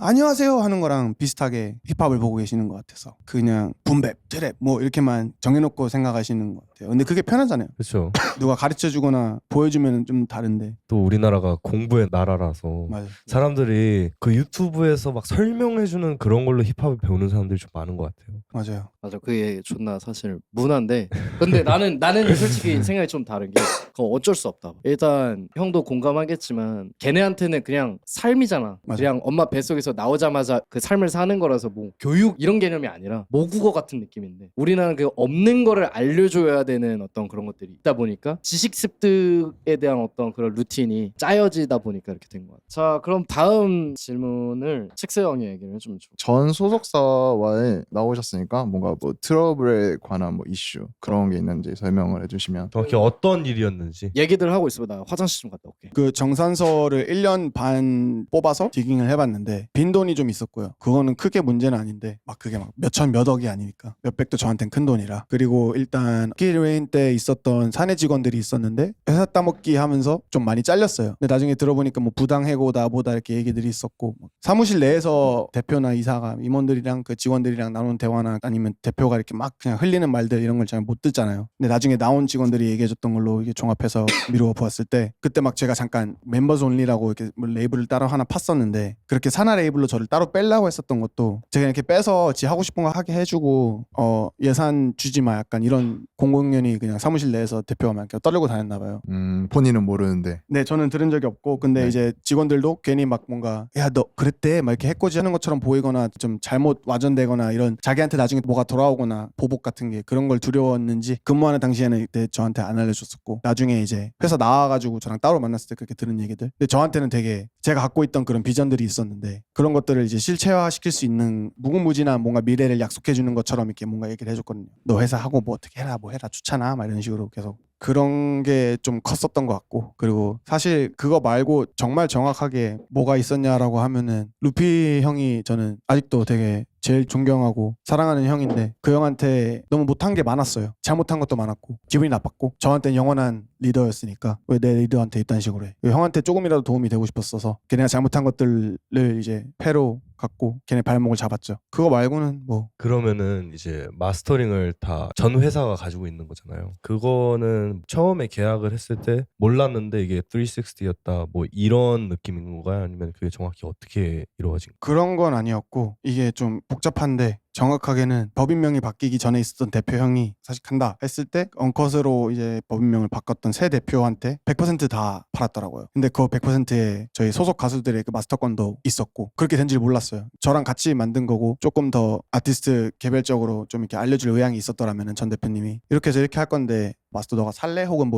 안녕하세요 하는 거랑 비슷하게 힙합을 보고 계시는 것 같아서 그냥 붐백 트랩 뭐 이렇게만 정해놓고 생각하시는 것 같아요. 근데 그게 편하잖아요. 그렇죠. 누가 가르쳐주거나 보여주면 좀 다른데. 또 우리나라가 공부의 나라라서 맞아요. 사람들이 그 유튜브에서 막 설명해주는 그런 걸로 힙합을 배우는 사람들이 좀 많은 것 같아요. 맞아요. 맞아, 그게 존나 사실 문화인데 근데 나는 솔직히 생각이 좀 다른 게 그거 어쩔 수 없다. 일단 형도 공감하겠지만 걔네한테는 그냥 삶이잖아. 맞아. 그냥 엄마 뱃속에서 나오자마자 그 삶을 사는 거라서 뭐 교육 이런 개념이 아니라 모국어 같은 느낌인데 우리나라는 그 없는 거를 알려줘야 되는 어떤 그런 것들이 있다 보니까 지식 습득에 대한 어떤 그런 루틴이 짜여지다 보니까 이렇게 된 것 같아. 자, 그럼 다음 질문을 칙스 형이 얘기를 해주면 좋을 것 전 소속사와에 나오셨으니까 뭔가 뭐 트러블에 관한 뭐 이슈 그런 게 있는지 설명을 해주시면. 정확히 어떤 일이었는지. 얘기들 하고 있으면 나 화장실 좀 갔다 올게. 그 정산서를 1년 반 뽑아서 디깅을 해봤는데 빈돈이 좀 있었고요. 그거는 크게 문제는 아닌데 막 그게 막 몇천 몇억이 아니니까 몇백도 저한텐 큰 돈이라. 그리고 일단 킬웨인 때 있었던 사내 직원들이 있었는데 회사 따먹기 하면서 좀 많이 잘렸어요. 근데 나중에 들어보니까 뭐 부당해고다 뭐다 이렇게 얘기들이 있었고 사무실 내에서 대표나 이사가 임원들이랑 그 직원들이랑 나눈 대화나 아니면 대표가 이렇게 막 그냥 흘리는 말들 이런 걸 잘 못 듣잖아요. 근데 나중에 나온 직원들이 얘기해줬던 걸로 이게 종합해서 미루어 보았을 때 그때 막 제가 잠깐 멤버즈 온리라고 이렇게 뭐 레이블을 따로 하나 팠었는데 그렇게 산하 레이블로 저를 따로 빼려고 했었던 것도 제가 이렇게 빼서 지 하고 싶은 거 하게 해주고 예산 주지 마 약간 이런 공공연히 그냥 사무실 내에서 대표가 막 이렇게 떠들고 다녔나 봐요. 본인은 모르는데. 네, 저는 들은 적이 없고 근데 네. 이제 직원들도 괜히 막 뭔가 야 너 그랬대 막 이렇게 해코지하는 것처럼 보이거나 좀 잘못 와전되거나 이런 자기한테 나중에 뭐가 돌아오거나 보복 같은 게 그런 걸 두려웠는지 근무하는 당시에는 이때 저한테 안 알려줬었고 나중에 이제 회사 나와가지고 저랑 따로 만났을 때 그렇게 들은 얘기들. 근데 저한테는 되게 제가 갖고 있던 그런 비전들이 있었는데 그런 것들을 이제 실체화시킬 수 있는 무궁무진한 뭔가 미래를 약속해 주는 것처럼 이렇게 뭔가 얘기를 해줬거든요. 너 회사 하고 뭐 어떻게 해라 뭐 해라 좋잖아 막 이런 식으로 계속. 그런 게 좀 컸었던 것 같고 그리고 사실 그거 말고 정말 정확하게 뭐가 있었냐라고 하면은 루피 형이 저는 아직도 되게 제일 존경하고 사랑하는 형인데 그 형한테 너무 못한 게 많았어요. 잘못한 것도 많았고 기분이 나빴고 저한테는 영원한 리더였으니까 왜 내 리더한테 이딴 식으로 해. 형한테 조금이라도 도움이 되고 싶었어서 걔네가 잘못한 것들을 이제 패로 갖고 걔네 발목을 잡았죠. 그거 말고는 뭐 그러면은 이제 마스터링을 다 전 회사가 가지고 있는 거잖아요. 그거는 처음에 계약을 했을 때 몰랐는데 이게 360였다 뭐 이런 느낌인 건가요? 아니면 그게 정확히 어떻게 이루어진 건가요? 그런 건 아니었고 이게 좀 복잡한데 정확하게는 법인명이 바뀌기 전에 있었던 대표 형이 사직한다 했을 때 언컷으로 이제 법인명을 바꿨던 새 대표한테 100% 다 팔았더라고요. 근데 그 100%에 저희 소속 가수들의 그 마스터권도 있었고 그렇게 된 줄 몰랐어요. 저랑 같이 만든 거고 조금 더 아티스트 개별적으로 좀 이렇게 알려줄 의향이 있었더라면은 전 대표님이 이렇게 해서 이렇게 할 건데 마스터 너가 살래? 혹은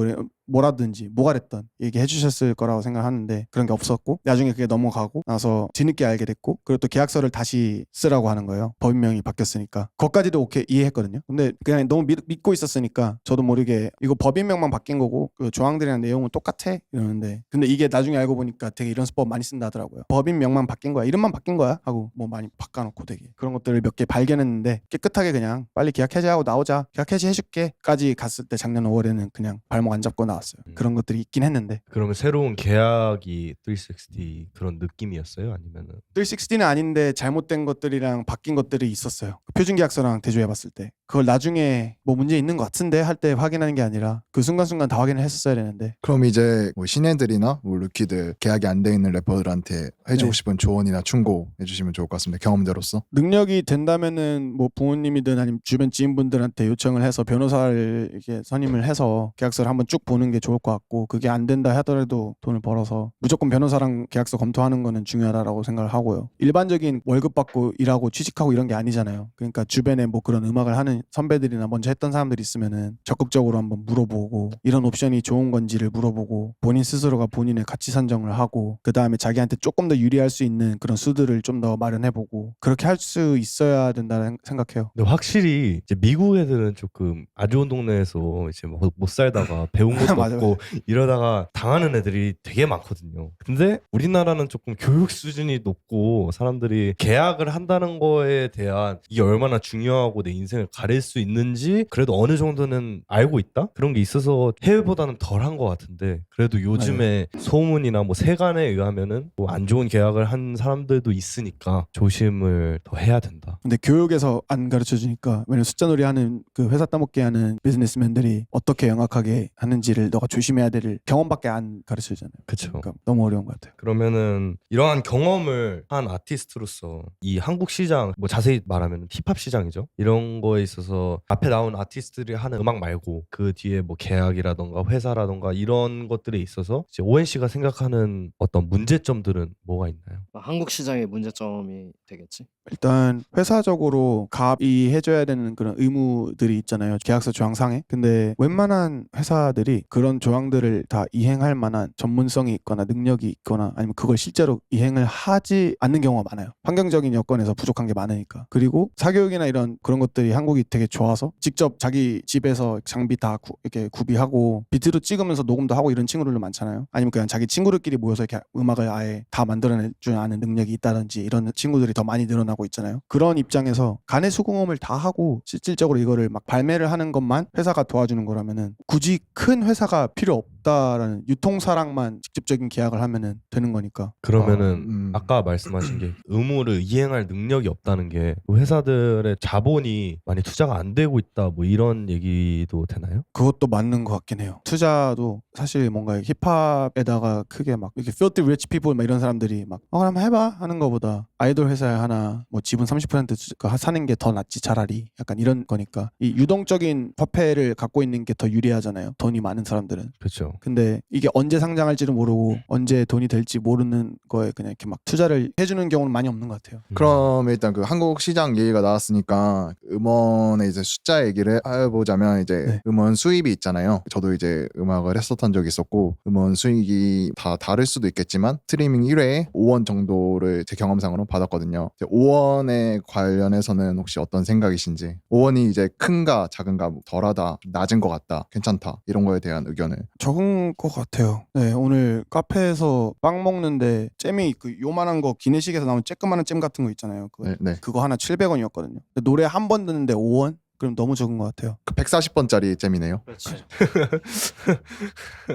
뭐라든지 뭐가 됐든 얘기해 주셨을 거라고 생각하는데 그런 게 없었고 나중에 그게 넘어가고 나서 뒤늦게 알게 됐고 그리고 또 계약서를 다시 쓰라고 하는 거예요. 법인명이 바뀌었으니까 그것까지도 오케이 이해했거든요. 근데 그냥 너무 믿고 있었으니까 저도 모르게 이거 법인명만 바뀐 거고 그 조항들이랑 내용은 똑같아 이러는데 근데 이게 나중에 알고 보니까 되게 이런 수법 많이 쓴다 하더라고요. 법인명만 바뀐 거야 이름만 바뀐 거야 하고 뭐 많이 바꿔놓고 되게 그런 것들을 몇 개 발견했는데 깨끗하게 그냥 빨리 계약 해지하고 나오자 계약 해지해줄게까지 갔을 때 작년 5월에는 그냥 발목 안 잡고 나왔어요. 그런 것들이 있긴 했는데 그러면 새로운 계약이 360 그런 느낌이었어요? 아니면은 360는 아닌데 잘못된 것들이랑 바뀐 것들이 있었어요. 봤어요. 표준 계약서랑 대조해봤을 때 그걸 나중에 뭐 문제 있는 것 같은데 할 때 확인하는 게 아니라 그 순간순간 다 확인을 했었어야 되는데 그럼 이제 뭐 신애들이나 뭐 루키들 계약이 안 돼 있는 래퍼들한테 해주고 네. 싶은 조언이나 충고 해주시면 좋을 것 같습니다. 경험대로서. 능력이 된다면은 뭐 부모님이든 아니면 주변 지인분들한테 요청을 해서 변호사를 이렇게 선임을 해서 계약서를 한번 쭉 보는 게 좋을 것 같고 그게 안 된다 하더라도 돈을 벌어서 무조건 변호사랑 계약서 검토하는 거는 중요하다라고 생각을 하고요. 일반적인 월급 받고 일하고 취직하고 이런 게 아니잖아요. 그러니까 주변에 뭐 그런 음악을 하는 선배들이나 먼저 했던 사람들이 있으면은 적극적으로 한번 물어보고 이런 옵션이 좋은 건지를 물어보고 본인 스스로가 본인의 가치 산정을 하고 그 다음에 자기한테 조금 더 유리할 수 있는 그런 수들을 좀 더 마련해보고 그렇게 할 수 있어야 된다는 생각해요. 근데 확실히 이제 미국 애들은 조금 아주 좋은 동네에서 이제 못 살다가 배운 것도 맞아요. 없고 이러다가 당하는 애들이 되게 많거든요. 근데 우리나라는 조금 교육 수준이 높고 사람들이 계약을 한다는 거에 대한 이게 얼마나 중요하고 내 인생을 가릴 수 있는지 그래도 어느 정도는 알고 있다? 그런 게 있어서 해외보다는 덜한 것 같은데 그래도 요즘에 소문이나 뭐 세간에 의하면은 뭐 안 좋은 계약을 한 사람들도 있으니까 조심을 더 해야 된다. 근데 교육에서 안 가르쳐 주니까 왜냐면 숫자놀이 하는 그 회사 따먹게 하는 비즈니스맨들이 어떻게 영악하게 하는지를 너가 조심해야 될 경험밖에 안 가르쳐 주잖아요. 그쵸. 그러니까 너무 어려운 것 같아요. 그러면은 이러한 경험을 한 아티스트로서 이 한국 시장 뭐 자세히 말하면 힙합 시장이죠. 이런 거에 있어서 앞에 나온 아티스트들이 하는 음악 말고 그 뒤에 뭐 계약이라던가 회사라던가 이런 것들에 있어서 이제 오엔 씨가 생각하는 어떤 문제점들은 뭐가 있나요? 한국 시장의 문제점이 되겠지. 일단 회사적으로 갑이 해줘야 되는 그런 의무들이 있잖아요. 계약서 조항상에. 근데 웬만한 회사들이 그런 조항들을 다 이행할 만한 전문성이 있거나 능력이 있거나 아니면 그걸 실제로 이행을 하지 않는 경우가 많아요. 환경적인 여건에서 부족한 게 많으니까. 그리고 사교육이나 이런 그런 것들이 한국이 되게 좋아서 직접 자기 집에서 장비 다 이렇게 구비하고 비트도 찍으면서 녹음도 하고 이런 친구들도 많잖아요. 아니면 그냥 자기 친구들끼리 모여서 이렇게 음악을 아예 다 만들어낼 줄 아는 능력이 있다든지 이런 친구들이 더 많이 늘어나고 있잖아요. 그런 입장에서 간의 수공업을 다 하고 실질적으로 이거를 막 발매를 하는 것만 회사가 도와주는 거라면은 굳이 큰 회사가 필요 없다라는 유통사랑만 직접적인 계약을 하면은 되는 거니까. 그러면은 아까 말씀하신 게 의무를 이행할 능력이 없다는 게 회사들의 자본이 많이 투자가 안 되고 있다 뭐 이런 얘기도 되나요? 그것도 맞는 것 같긴 해요. 투자도 사실 뭔가 힙합에다가 크게 막 이렇게 filthy rich people 막 이런 사람들이 막 그럼 해봐 하는 거보다 아이돌 회사에 하나 뭐 지분 30% 사는 게 더 낫지 차라리 약간 이런 거니까 이 유동적인 화폐를 갖고 있는 게 더 유리하잖아요. 돈이 많은 사람들은. 그렇죠. 근데 이게 언제 상장할지도 모르고 언제 돈이 될지 모르는 거에 그냥 이렇게 막 투자를 해주는 경우는 많이 없는 것 같아요. 그럼 일단 그 한국 시장 얘기가 나왔으니까 음원의 이제 숫자 얘기를 해보자면 이제 네. 음원 수입이 있잖아요. 저도 이제 음악을 했었던 적이 있었고 음원 수익이 다 다를 수도 있겠지만 스트리밍 1회에 5원 정도를 제 경험상으로 받았거든요. 5원에 관련해서는 혹시 어떤 생각이신지 5원이 이제 큰가 작은가 덜하다 낮은 것 같다 괜찮다 이런 거에 대한 의견을. 적은 것 같아요. 네, 오늘 카페에서 빵 먹는데 잼이 그 요만한 거 기내식에서 나온 쬐끄만한 잼 같은 거 있잖아요. 네. 그거 하나 700원이었거든요. 노래 한 번 듣는데 5원? 그럼 너무 적은 것 같아요. 그 140번짜리 잼이네요. 그렇지.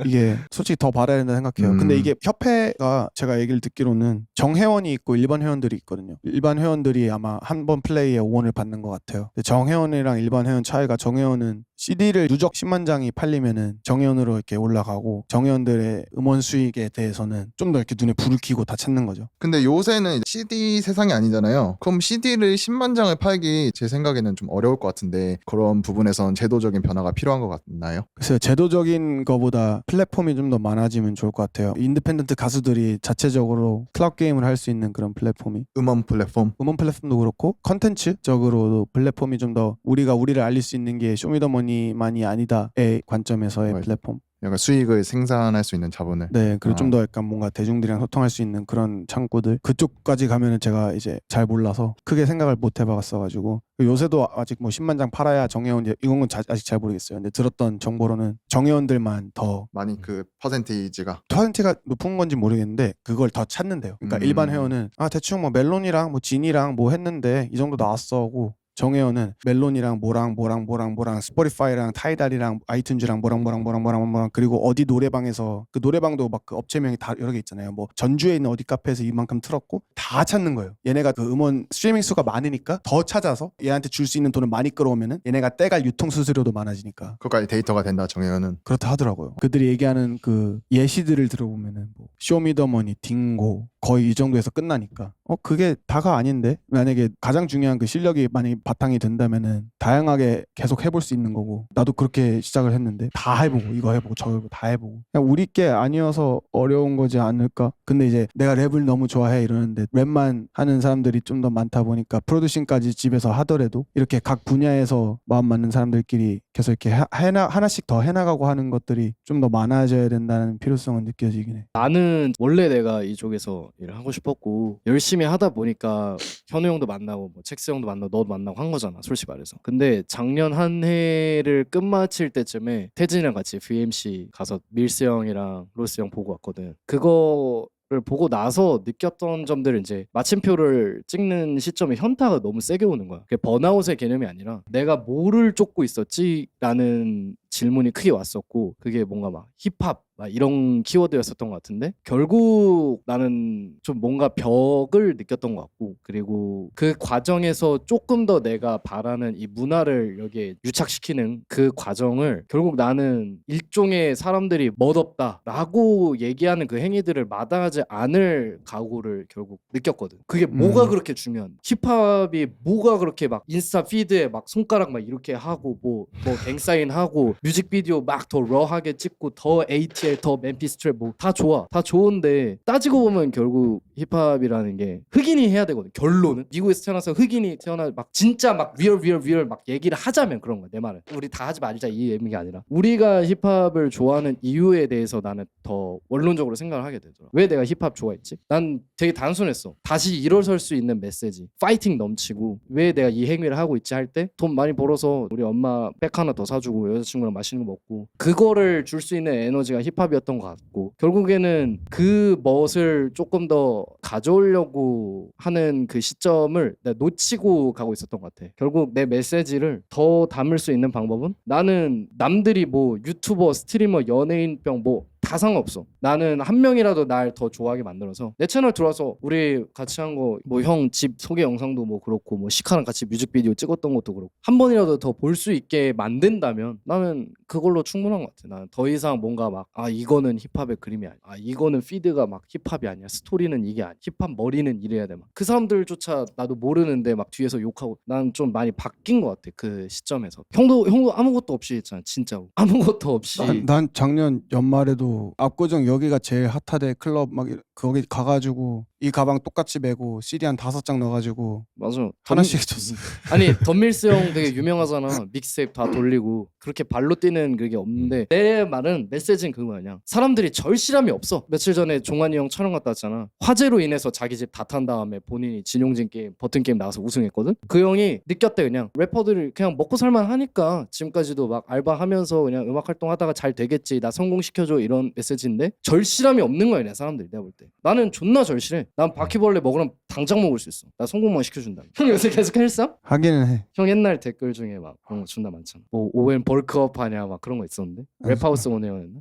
이게 솔직히 더 받아야 된다 생각해요. 근데 이게 협회가 제가 얘기를 듣기로는 정회원이 있고 일반 회원들이 있거든요. 일반 회원들이 아마 한 번 플레이에 5원을 받는 것 같아요. 근데 정회원이랑 일반 회원 차이가 정회원은 CD를 누적 10만 장이 팔리면은 정회원으로 이렇게 올라가고 정회원들의 음원 수익에 대해서는 좀 더 이렇게 눈에 불을 켜고 다 찾는 거죠. 근데 요새는 CD 세상이 아니잖아요. 그럼 CD를 10만 장을 팔기 제 생각에는 좀 어려울 것 같은데 그런 부분에선 제도적인 변화가 필요한 것 같나요? 그래서 제도적인 거보다 플랫폼이 좀 더 많아지면 좋을 것 같아요. 인디펜던트 가수들이 자체적으로 클라우드 게임을 할 수 있는 그런 플랫폼이 음원 플랫폼? 음원 플랫폼도 그렇고 컨텐츠적으로도 플랫폼이 좀 더 우리가 우리를 알릴 수 있는 게 쇼미더머니만이 아니다의 관점에서의 Right. 플랫폼. 약간 수익을 생산할 수 있는 자본을. 네, 그리고 아. 좀 더 약간 뭔가 대중들이랑 소통할 수 있는 그런 창구들 그쪽까지 가면은 제가 이제 잘 몰라서 크게 생각을 못 해봐갔어가지고 요새도 아직 뭐 10만 장 팔아야 정회원 이건 건 아직 잘 모르겠어요. 근데 들었던 정보로는 정회원들만 더 많이 그 퍼센테이지가 퍼센트가 높은 건지 모르겠는데 그걸 더 찾는데요. 그러니까 일반 회원은 대충 뭐 멜론이랑 뭐 진이랑 뭐 했는데 이 정도 나왔어 하고 정혜원은 멜론이랑 뭐랑 스포티파이랑 타이달이랑 아이튠즈랑 뭐랑 그리고 어디 노래방에서 그 노래방도 막 그 업체명이 다 여러 개 있잖아요. 뭐 전주에 있는 어디 카페에서 이만큼 틀었고 다 찾는 거예요. 얘네가 그 음원 스트리밍 수가 많으니까 더 찾아서 얘한테 줄 수 있는 돈을 많이 끌어오면은 얘네가 떼갈 유통 수수료도 많아지니까 그것까지 데이터가 된다 정혜연은. 그렇다 하더라고요. 그들이 얘기하는 그 예시들을 들어보면은 뭐 쇼미더머니, 딩고 거의 이 정도에서 끝나니까 그게 다가 아닌데 만약에 가장 중요한 그 실력이 많이 바탕이 된다면은 다양하게 계속 해볼 수 있는 거고 나도 그렇게 시작을 했는데 다 해보고 이거 해보고 저거 해보고 다 해보고 그냥 우리 게 아니어서 어려운 거지 않을까. 근데 이제 내가 랩을 너무 좋아해 이러는데 랩만 하는 사람들이 좀 더 많다 보니까 프로듀싱까지 집에서 하더라도 이렇게 각 분야에서 마음 맞는 사람들끼리 계속 이렇게 하나씩 더 해나가고 하는 것들이 좀 더 많아져야 된다는 필요성은 느껴지긴 해. 나는 원래 내가 이쪽에서 일을 하고 싶었고 열심히 하다 보니까 현우 형도 만나고 뭐 첵스 형도 만나고 너도 만나고 한 거잖아 솔직히 말해서. 근데 작년 한 해를 끝마칠 때쯤에 태진이랑 같이 VMC 가서 밀스 형이랑 로스 형 보고 왔거든. 그거를 보고 나서 느꼈던 점들은 이제 마침표를 찍는 시점에 현타가 너무 세게 오는 거야. 그게 번아웃의 개념이 아니라 내가 뭐를 쫓고 있었지라는 질문이 크게 왔었고 그게 뭔가 막 힙합 막 이런 키워드였었던 것 같은데 결국 나는 좀 뭔가 벽을 느꼈던 것 같고 그리고 그 과정에서 조금 더 내가 바라는 이 문화를 여기에 유착시키는 그 과정을 결국 나는 일종의 사람들이 멋없다라고 얘기하는 그 행위들을 마다하지 않을 각오를 결국 느꼈거든. 그게 뭐가 그렇게 중요한 힙합이 뭐가 그렇게 막 인스타 피드에 막 손가락 막 이렇게 하고 뭐 갱사인 하고 뮤직비디오 막 더 러하게 찍고 더 ATL 더 맨피스 트랩 뭐 다 좋아 다 좋은데 따지고 보면 결국 힙합이라는 게 흑인이 해야 되거든. 결론은 미국에서 태어나서 흑인이 태어나 막 진짜 막 리얼 막 얘기를 하자면 그런 거야. 내 말은 우리 다 하지 말자 이 의미가 아니라 우리가 힙합을 좋아하는 이유에 대해서 나는 더 원론적으로 생각을 하게 되더라. 왜 내가 힙합 좋아했지? 난 되게 단순했어. 다시 일어설 수 있는 메시지 파이팅 넘치고 왜 내가 이 행위를 하고 있지 할 때 돈 많이 벌어서 우리 엄마 백 하나 더 사주고 여자친구랑 맛있는 거 먹고 그거를 줄 수 있는 에너지가 힙합이었던 것 같고 결국에는 그 멋을 조금 더 가져오려고 하는 그 시점을 내가 놓치고 가고 있었던 것 같아. 결국 내 메시지를 더 담을 수 있는 방법은 나는 남들이 뭐 유튜버, 스트리머, 연예인병 뭐 다 상관없어. 나는 한 명이라도 날 더 좋아하게 만들어서 내 채널 들어와서 우리 같이 한 거 뭐 형 집 소개 영상도 뭐 그렇고 뭐 시카랑 같이 뮤직비디오 찍었던 것도 그렇고 한 번이라도 더 볼 수 있게 만든다면 나는 그걸로 충분한 것 같아. 나는 더 이상 뭔가 막 이거는 힙합의 그림이 아니야. 이거는 피드가 막 힙합이 아니야. 스토리는 이게 아니야. 힙합 머리는 이래야 돼. 막 그 사람들조차 나도 모르는데 막 뒤에서 욕하고 난 좀 많이 바뀐 것 같아. 그 시점에서. 형도 아무것도 없이 했잖아. 진짜로. 아무것도 없이. 난 작년 연말에도 압구정 여기가 제일 핫하대 클럽 막 거기 가가지고 이 가방 똑같이 메고 CD 한 5장 넣어가지고 맞아. 하나씩 해줬어. 아니 덤밀스 형 되게 유명하잖아. 믹스테이프 다 돌리고 그렇게 발로 뛰는 그게 없는데 내 말은 메시지는 그거 아니야. 사람들이 절실함이 없어. 며칠 전에 종환이 형 촬영 갔다 왔잖아. 화재로 인해서 자기 집 다 탄 다음에 본인이 진용진 게임 버튼 게임 나와서 우승했거든. 그 형이 느꼈대. 그냥 래퍼들이 그냥 먹고 살만 하니까 지금까지도 막 알바하면서 그냥 음악 활동하다가 잘 되겠지. 나 성공시켜줘 이런 메시지인데 절실함이 없는 거야. 내 사람들이 내가 볼 때. 나는 존나 절실해. 난 바퀴벌레 먹으면 당장 먹을 수 있어. 나 성공만 시켜준다. 형 요새 계속 헬스함? 하기는 해. 형 옛날 댓글 중에 막 그런 거 존나 많잖아. 뭐 오웬 벌크업 하냐 막 그런 거 있었는데 랩하우스 오네요였나?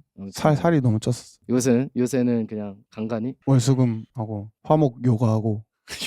살이 너무 쪘었어. 요새는 그냥 간간히 월수금하고 화목 요가하고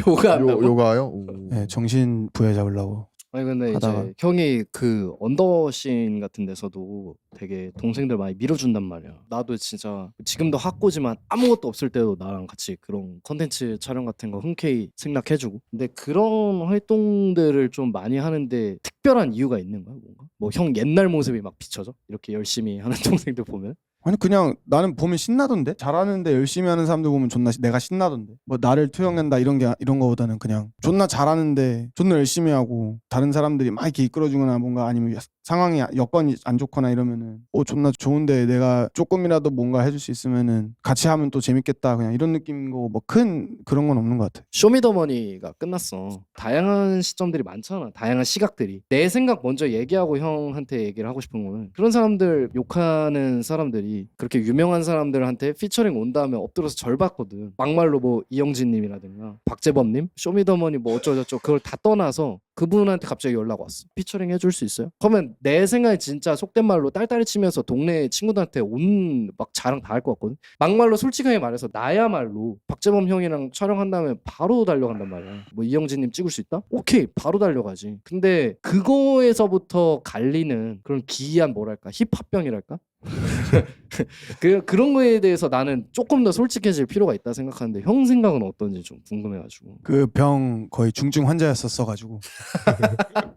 요가한다고? 요가요? 오. 네, 정신 부여잡으려고. 아니 근데 하다가. 이제 형이 그 언더씬 같은 데서도 되게 동생들 많이 밀어준단 말이야. 나도 진짜 지금도 학고지만 아무것도 없을 때도 나랑 같이 그런 컨텐츠 촬영 같은 거 흔쾌히 승낙해주고. 근데 그런 활동들을 좀 많이 하는데 특별한 이유가 있는 거야 뭔가? 뭐 형 옛날 모습이 막 비춰져? 이렇게 열심히 하는 동생들 보면? 아니 그냥 나는 보면 신나던데 잘하는데 열심히 하는 사람들 보면 존나 내가 신나던데 뭐 나를 투영한다 이런 거보다는 그냥 존나 잘하는데 존나 열심히 하고 다른 사람들이 막 이렇게 이끌어주거나 뭔가 아니면 상황이 여건이 안 좋거나 이러면은 존나 좋은데 내가 조금이라도 뭔가 해줄 수 있으면은 같이 하면 또 재밌겠다 그냥 이런 느낌인 거고 뭐 큰 그런 건 없는 것 같아. 쇼미더머니가 끝났어. 다양한 시점들이 많잖아. 다양한 시각들이. 내 생각 먼저 얘기하고 형한테 얘기를 하고 싶은 거는 그런 사람들 욕하는 사람들이 그렇게 유명한 사람들한테 피처링 온 다음에 엎드려서 절 받거든. 막말로 뭐 이영진님이라든가 박재범님, 쇼미더머니 뭐 어쩌고저쩌고 그걸 다 떠나서 그분한테 갑자기 연락 왔어. 피처링 해줄 수 있어요? 그러면 내 생각에 진짜 속된 말로 딸딸이 치면서 동네 친구들한테 온 막 자랑 다 할 것 같거든. 막말로 솔직하게 말해서 나야말로 박재범 형이랑 촬영한다면 바로 달려간단 말이야. 뭐 이영진님 찍을 수 있다? 오케이, 바로 달려가지. 근데 그거에서부터 갈리는 그런 기이한 뭐랄까 힙합병이랄까? 그런 거에 대해서 나는 조금 더 솔직해질 필요가 있다 생각하는데 형 생각은 어떤지 좀 궁금해가지고. 그 병 거의 중증 환자였었어가지고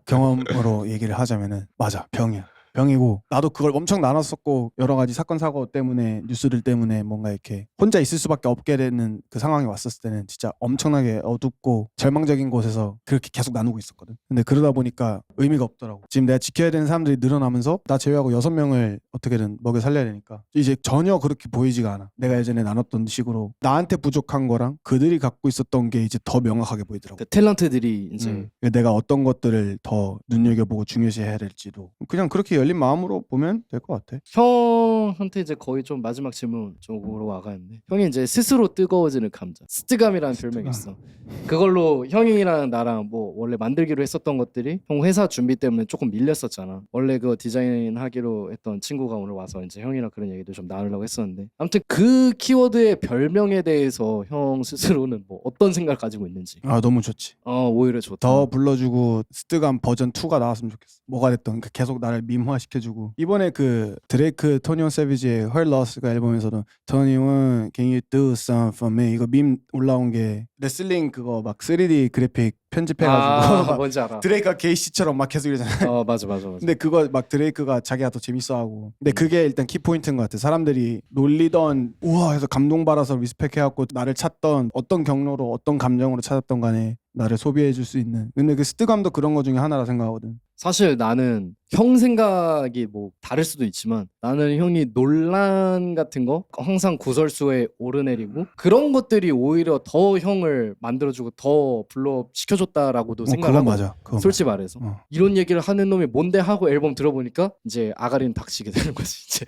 경험으로 얘기를 하자면은 맞아, 병이야. 병이고 나도 그걸 엄청 나눴었고 여러 가지 사건 사고 때문에 뉴스들 때문에 뭔가 이렇게 혼자 있을 수밖에 없게 되는 그 상황이 왔었을 때는 진짜 엄청나게 어둡고 절망적인 곳에서 그렇게 계속 나누고 있었거든. 근데 그러다 보니까 의미가 없더라고. 지금 내가 지켜야 되는 사람들이 늘어나면서 나 제외하고 6명을 어떻게든 먹여 살려야 되니까 이제 전혀 그렇게 보이지가 않아. 내가 예전에 나눴던 식으로 나한테 부족한 거랑 그들이 갖고 있었던 게 이제 더 명확하게 보이더라고. 그 탤런트들이 이제 내가 어떤 것들을 더 눈여겨보고 중요시해야 될지도 그냥 그렇게 열린 마음으로 보면 될 것 같아. 형한테 이제 거의 좀 마지막 질문 쪽으로 와가는데 형이 이제 스스로 뜨거워지는 감자 스트감이라는 별명이 있어. 그걸로 형이랑 나랑 뭐 원래 만들기로 했었던 것들이 형 회사 준비 때문에 조금 밀렸었잖아. 원래 그 디자인 하기로 했던 친구가 오늘 와서 이제 형이랑 그런 얘기도 좀 나누려고 했었는데 아무튼 그 키워드의 별명에 대해서 형 스스로는 뭐 어떤 생각을 가지고 있는지. 아 너무 좋지. 오히려 좋다. 더 불러주고 스트감 버전 2가 나왔으면 좋겠어. 뭐가 됐던 계속 나를 밈화 시켜주고 이번에 그 드레이크 토니온 세비지의 Her Loss가 앨범에서도 토니온 Can you do some for me 이거 밈 올라온 게 레슬링 그거 막 3D 그래픽 편집해가지고 뭔지 알아. 드레이크가 게이시처럼 막 계속 이러잖아. 맞아. 근데 그거 막 드레이크가 자기가 더 재밌어하고 근데 그게 일단 키포인트인 것 같아. 사람들이 놀리던 우와 해서 감동받아서 리스펙해갖고 나를 찾던 어떤 경로로 어떤 감정으로 찾았던 간에 나를 소비해줄 수 있는 근데 그 스트감도 그런 거 중에 하나라 생각하거든. 사실 나는 형 생각이 뭐 다를 수도 있지만 나는 형이 논란 같은 거 항상 구설수에 오르내리고 그런 것들이 오히려 더 형을 만들어주고 더 블로 시켜줬다라고도 그건 생각하고 맞아. 그건 솔직히 말해서 어. 이런 얘기를 하는 놈이 뭔데 하고 앨범 들어보니까 이제 아가리는 닥치게 되는 거지. 이제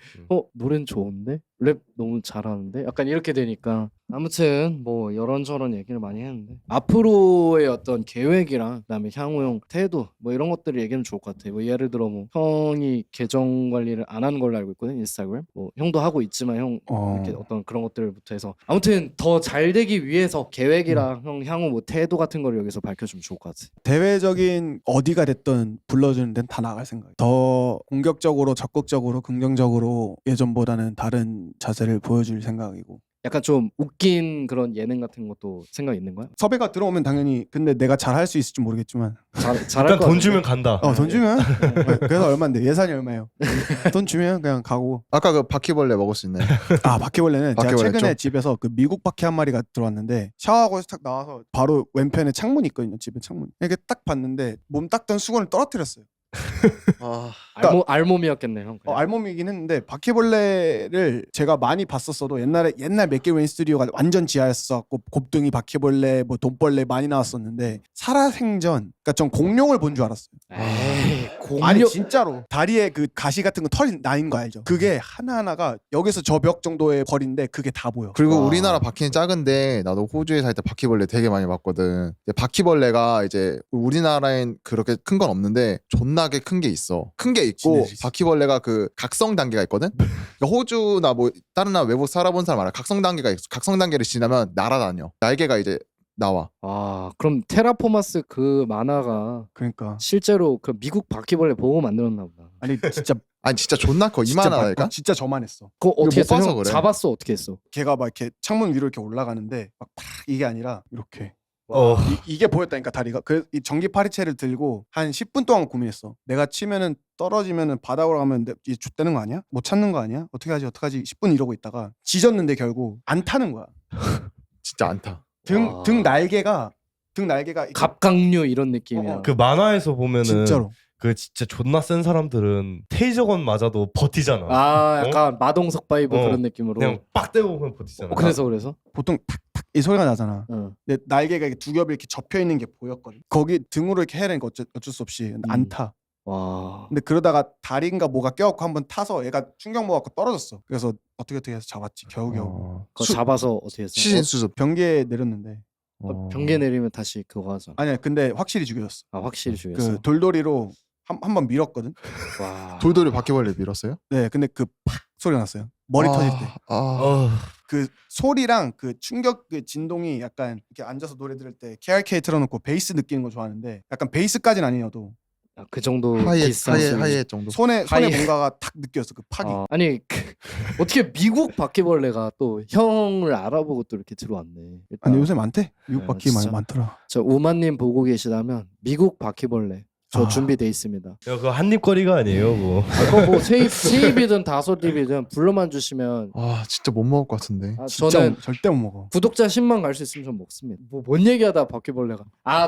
노래는 좋은데 랩 너무 잘하는데 약간 이렇게 되니까 아무튼 뭐 이런저런 얘기를 많이 했는데 앞으로의 어떤 계획이랑 그다음에 향후 형 태도 뭐 이런 것들을 얘기하면 좋을 것 같아요. 뭐 예를 들어 뭐 형이 계정 관리를 안 하는 걸로 알고 있거든 인스타그램. 뭐 형도 하고 있지만 형 이렇게 어떤 그런 것들부터 해서 아무튼 더 잘 되기 위해서 계획이랑 형 향후 뭐 태도 같은 걸 여기서 밝혀주면 좋을 것 같아. 대외적인 어디가 됐든 불러주는 데는 다 나갈 생각이야. 더 공격적으로 적극적으로 긍정적으로 예전보다는 다른 자세를 보여줄 생각이고 약간 좀 웃긴 그런 예능 같은 것도 생각 있는 거야? 섭외가 들어오면 당연히 근데 내가 잘할 수 있을지 모르겠지만 잘할 일단 거 돈 주면 간다. 돈 주면 그래서 얼마인데 예산이 얼마예요? 돈 주면 그냥 가고 아까 그 바퀴벌레 먹을 수 있네. 바퀴벌레는 제가 바퀴벌레 최근에 좀? 집에서 그 미국 바퀴 한 마리가 들어왔는데 샤워하고 딱 나와서 바로 왼편에 창문이 있거든요. 집에 창문 이렇게 딱 봤는데 몸 닦던 수건을 떨어뜨렸어요. 아, 알몸이었겠네 형. 알몸이긴 했는데 바퀴벌레를 제가 많이 봤었어도 옛날 맥기웨인 스튜디오가 완전 지하였었고 곱둥이 바퀴벌레 뭐 돈벌레 많이 나왔었는데 살아생전 그러니까 전 공룡을 본 줄 알았어요. 에이, 아니 진짜로 다리에 그 가시 같은 거 털이 나인 거 알죠? 그게 하나하나가 여기서 저 벽 정도의 거리인데 그게 다 보여. 그리고 와. 우리나라 바퀴는 작은데 나도 호주에 살 때 바퀴벌레 되게 많이 봤거든. 근데 바퀴벌레가 이제 우리나라엔 그렇게 큰 건 없는데 존나게 큰 게 있어. 큰 게 있고 지네지. 바퀴벌레가 그 각성 단계가 있거든. 그러니까 호주나 뭐 다른 나라 외국 살아본 사람 알아. 각성 단계가 있어. 각성 단계를 지나면 날아다녀. 날개가 이제 나와. 그럼 테라포마스 그 만화가 그러니까 실제로 그 미국 바퀴벌레 보고 만들었나 보다. 아니 진짜 아니 진짜 존나 커. 이만하다니까. 진짜 저만했어. 그거 어떻게 못 했어? 봐서 형 그래. 잡았어? 어떻게 했어? 걔가 막 이렇게 창문 위로 이렇게 올라가는데 막 팍 이게 아니라 이렇게 어. 이게 보였다니까 다리가. 이 전기 파리채를 들고 한 10분 동안 고민했어. 내가 치면은 떨어지면은 바닥으로 가면 이게 좆되는 거 아니야? 못 찾는 거 아니야? 어떻게 하지 10분 이러고 있다가 지졌는데 결국 안 타는 거야. 진짜 안 타. 와. 등 날개가 이렇게 갑각류 이런 느낌이야. 그 만화에서 보면은 진짜로 그 진짜 존나 센 사람들은 테이저건 맞아도 버티잖아. 약간 마동석 바이브 어. 그런 느낌으로. 그냥 빡 대고 그냥 버티잖아. 그래서. 보통 탁탁 이 소리가 나잖아. 응. 근데 날개가 이렇게 두 겹이 이렇게 접혀 있는 게 보였거든. 거기 등으로 이렇게 해야 되니까 어쩔 수 없이 안 타. 와. 근데 그러다가 다리인가 뭐가 껴갖고 한번 타서 얘가 충격 먹어갖고 떨어졌어. 그래서 어떻게 해서 잡았지 겨우겨우. 그거 잡아서 어떻게 했어? 시신 수습. 변기에 내렸는데 경계 내리면 다시 그거 하잖아. 아니야 근데 확실히 죽여줬어. 아 확실히 죽였어. 그 돌돌이로 한 번 밀었거든. 와. 돌돌이 바퀴벌레 밀었어요? 네 근데 그 팍 소리 났어요. 머리 터질 때. 그 소리랑 그 충격 그 진동이 약간 이렇게 앉아서 노래 들을 때 KRK 틀어놓고 베이스 느끼는 거 좋아하는데 약간 베이스까지는 아니어도 아, 그 정도 하이햇 비싼 소리. 하이햇 정도. 손에 하이- 뭔가가 탁 느꼈어 그 팍이. 아니 어떻게 미국 바퀴벌레가 또 형을 알아보고 또 이렇게 들어왔네. 일단 아니 요새 많대. 미국 네, 바퀴 많이 진짜. 많더라. 저 우만님 보고 계시다면 미국 바퀴벌레 저 준비돼 있습니다. 야, 그거 한입거리가 아니에요, 그거. 그거 뭐 세입이든 다섯입이든 불러만 주시면 진짜 못 먹을 것 같은데. 진짜 저는 절대 못 먹어. 구독자 10만 갈 수 있으면 좀 먹습니다. 뭔 얘기하다 바퀴벌레가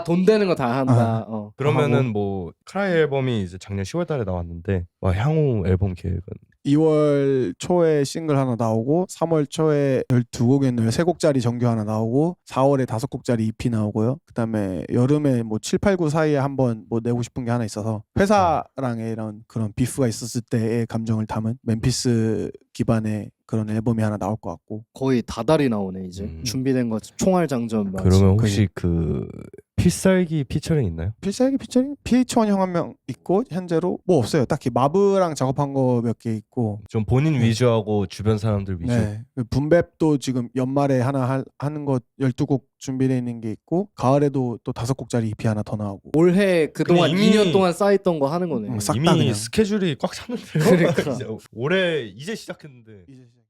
돈 되는 거 다 한다. 그러면은 뭐 크라이 앨범이 이제 작년 10월달에 나왔는데 와 향후 앨범 계획은 2월 초에 싱글 하나 나오고 3월 초에 12곡이었나요? 3곡짜리 정규 하나 나오고 4월에 5곡짜리 EP 나오고요. 그다음에 여름에 뭐 7, 8, 9 사이에 한번 뭐 내고 싶은 게 하나 있어서 회사랑의 이런 그런 비프가 있었을 때의 감정을 담은 멤피스 기반의 그런 앨범이 하나 나올 것 같고. 거의 다달이 나오네 이제. 준비된 거 총알 장전 맞지? 그러면 혹시 그 필살기 피처링 있나요? 필살기 피처링? PH1 형 한 명 있고 현재로 뭐 없어요. 딱히 마브랑 작업한 거 몇 개 있고. 좀 본인 네. 위주하고 주변 사람들 위주. 네. 분백도 지금 연말에 하나 하는 거 12곡 준비되어 있는 게 있고 가을에도 또 5곡짜리 EP 하나 더 나오고. 올해 그동안 근데 이미- 2년 동안 쌓였던 거 하는 거네. 싹 다 이미 그냥. 스케줄이 꽉 찼는데요. 그러니까. 올해 이제 시작했는데. 이제 시작.